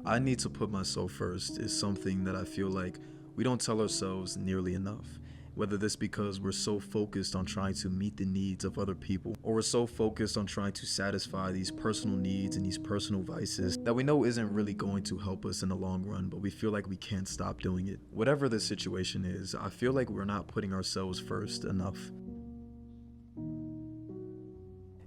I need to put myself first is something that I feel like we don't tell ourselves nearly enough. Whether this because we're so focused on trying to meet the needs of other people, or we're so focused on trying to satisfy these personal needs and these personal vices that we know isn't really going to help us in the long run, but we feel like we can't stop doing it. Whatever the situation is, I feel like we're not putting ourselves first enough.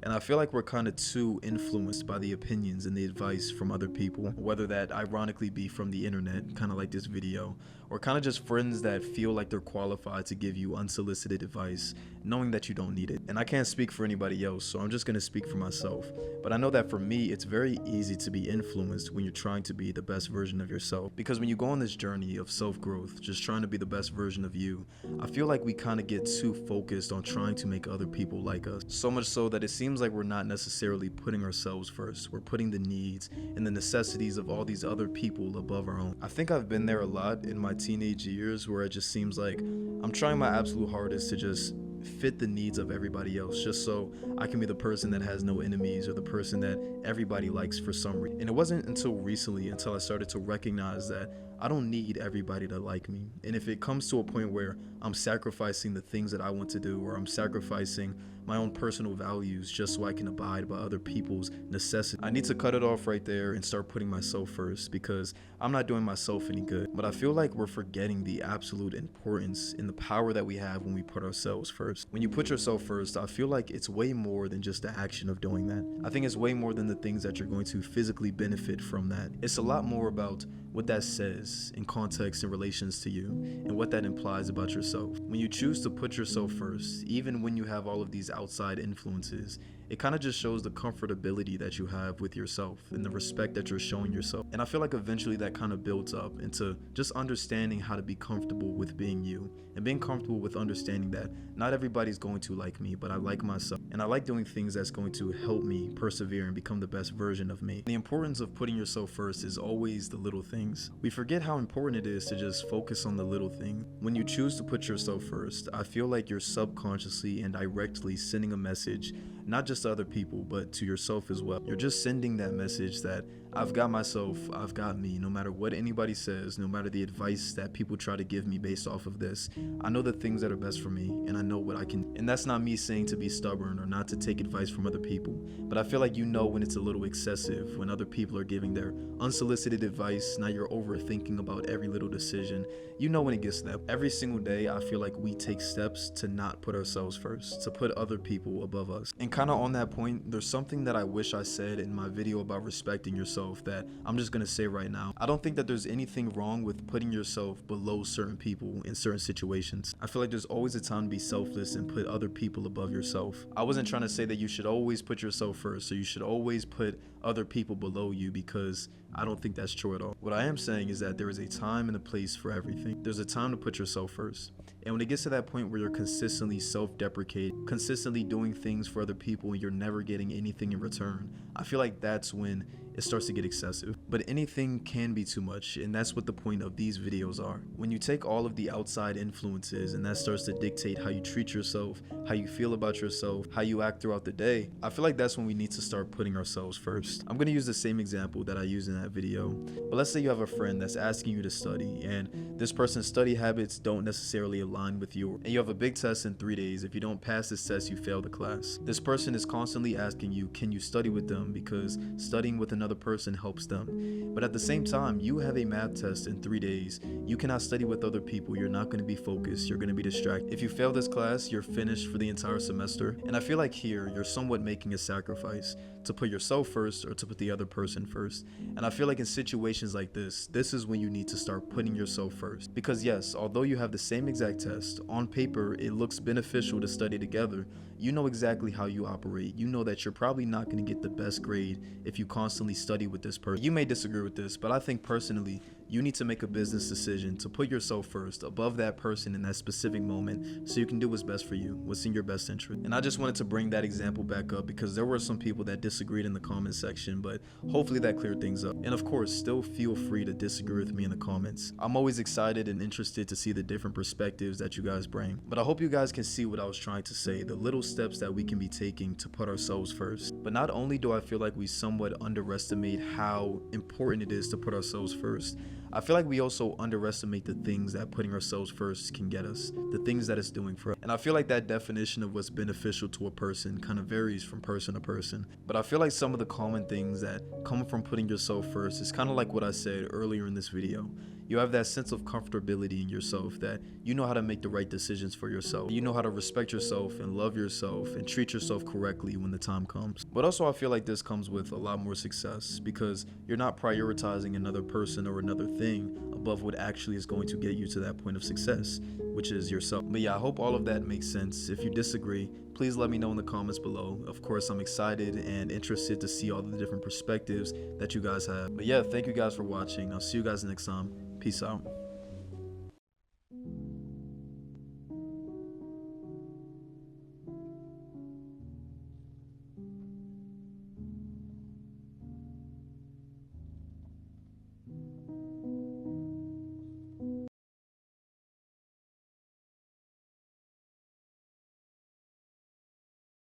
And I feel like we're kind of too influenced by the opinions and the advice from other people, whether that ironically be from the internet, kind of like this video, or kind of just friends that feel like they're qualified to give you unsolicited advice, knowing that you don't need it. And I can't speak for anybody else, so I'm just going to speak for myself. But I know that for me, it's very easy to be influenced when you're trying to be the best version of yourself. Because when you go on this journey of self-growth, just trying to be the best version of you, I feel like we kind of get too focused on trying to make other people like us. So much so that it seems like we're not necessarily putting ourselves first. We're putting the needs and the necessities of all these other people above our own. I think I've been there a lot in my teenage years where it just seems like I'm trying my absolute hardest to just fit the needs of everybody else just so I can be the person that has no enemies or the person that everybody likes for some reason. And it wasn't until recently until I started to recognize that I don't need everybody to like me. And if it comes to a point where I'm sacrificing the things that I want to do, or I'm sacrificing my own personal values just so I can abide by other people's necessities, I need to cut it off right there and start putting myself first, because I'm not doing myself any good. But I feel like we're forgetting the absolute importance and the power that we have when we put ourselves first. When you put yourself first, I feel like it's way more than just the action of doing that. I think it's way more than the things that you're going to physically benefit from that. It's a lot more about what that says in context and relations to you, and what that implies about yourself. When you choose to put yourself first, even when you have all of these outside influences, it kind of just shows the comfortability that you have with yourself and the respect that you're showing yourself. And I feel like eventually that kind of builds up into just understanding how to be comfortable with being you, and being comfortable with understanding that not everybody's going to like me, but I like myself, and I like doing things that's going to help me persevere and become the best version of me. The importance of putting yourself first is always the little things. We forget how important it is to just focus on the little thing. When you choose to put yourself first, I feel like you're subconsciously and directly sending a message, not just to other people, but to yourself as well. You're just sending that message that I've got myself, I've got me. No matter what anybody says, no matter the advice that people try to give me based off of this, I know the things that are best for me, and I know what I can. And that's not me saying to be stubborn or not to take advice from other people, but I feel like you know when it's a little excessive, when other people are giving their unsolicited advice. Now you're overthinking about every little decision. You know when it gets to that. Every single day, I feel like we take steps to not put ourselves first, to put other people above us. And kind of on that point, there's something that I wish I said in my video about respecting yourself that I'm just gonna say right now. I don't think that there's anything wrong with putting yourself below certain people in certain situations. I feel like there's always a time to be selfless and put other people above yourself. I wasn't trying to say that you should always put yourself first, so you should always put other people below you, because I don't think that's true at all. What I am saying is that there is a time and a place for everything. There's a time to put yourself first. And when it gets to that point where you're consistently self-deprecating, consistently doing things for other people and you're never getting anything in return, I feel like that's when it starts to get excessive. But anything can be too much, and that's what the point of these videos are. When you take all of the outside influences and that starts to dictate how you treat yourself, how you feel about yourself, how you act throughout the day, I feel like that's when we need to start putting ourselves first. I'm gonna use the same example that I used in that video, but let's say you have a friend that's asking you to study, and this person's study habits don't necessarily align with you, and you have a big test in 3 days. If you don't pass this test, you fail the class. This person is constantly asking you, can you study with them, because studying with another person helps them. But at the same time, you have a math test in 3 days. You cannot study with other people. You're not going to be focused. You're going to be distracted. If you fail this class, you're finished for the entire semester. And I feel like here, you're somewhat making a sacrifice to put yourself first or to put the other person first. And I feel like in situations like this is when you need to start putting yourself first. Because yes, although you have the same exact test, on paper it looks beneficial to study together. You know exactly how you operate. You know that you're probably not going to get the best grade if you constantly study with this person. You may disagree with this, but I think personally, you need to make a business decision to put yourself first above that person in that specific moment so you can do what's best for you, what's in your best interest. And I just wanted to bring that example back up because there were some people that disagreed in the comment section, but hopefully that cleared things up. And of course, still feel free to disagree with me in the comments. I'm always excited and interested to see the different perspectives that you guys bring. But I hope you guys can see what I was trying to say, the little steps that we can be taking to put ourselves first. But not only do I feel like we somewhat underestimate how important it is to put ourselves first, I feel like we also underestimate the things that putting ourselves first can get us, the things that it's doing for us. And I feel like that definition of what's beneficial to a person kind of varies from person to person. But I feel like some of the common things that come from putting yourself first is kind of like what I said earlier in this video. You have that sense of comfortability in yourself that you know how to make the right decisions for yourself. You know how to respect yourself and love yourself and treat yourself correctly when the time comes. But also I feel like this comes with a lot more success because you're not prioritizing another person or another thing above what actually is going to get you to that point of success, which is yourself. But yeah, I hope all of that makes sense. If you disagree, please let me know in the comments below. Of course, I'm excited and interested to see all the different perspectives that you guys have. But yeah, thank you guys for watching. I'll see you guys next time. Peace out.